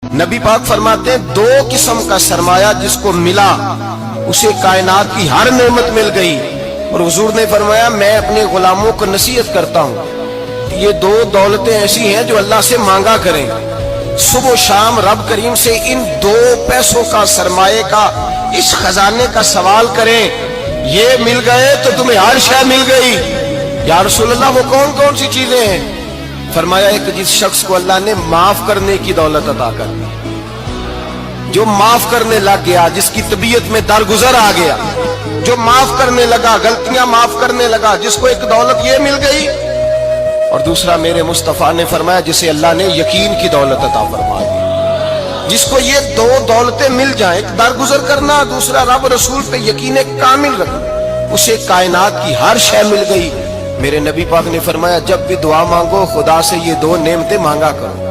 नबी पाक फरमाते हैं दो किस्म का सरमाया जिसको मिला उसे कायनात की हर नेमत मिल गई। और हुजूर ने फरमाया मैं अपने गुलामों को नसीहत करता हूँ ये दो दौलतें ऐसी हैं जो अल्लाह से मांगा करें, सुबह शाम रब करीम से इन दो पैसों का सरमाए का इस खजाने का सवाल करें, ये मिल गए तो तुम्हें हर शय मिल गई। या रसूल अल्लाह वो कौन कौन सी चीजें हैं? फरमाया एक जिस शख्स को अल्लाह ने माफ करने की दौलत अता कर दी, जो माफ करने लग गया, जिसकी तबीयत में दरगुजर आ गया, जो माफ करने लगा, गलतियां माफ करने लगा, जिसको एक दौलत ये मिल गई। और दूसरा मेरे मुस्तफा ने फरमाया जिसे अल्लाह ने यकीन की दौलत अता फरमा दी। जिसको ये दो दौलतें मिल जाए, एक दरगुजर करना, दूसरा रब रसूल पे यकीन कामिल रखना, उसे कायनात की हर शय मिल गई। मेरे नबी पाक ने फरमाया जब भी दुआ मांगो खुदा से ये दो नेमतें मांगा करो।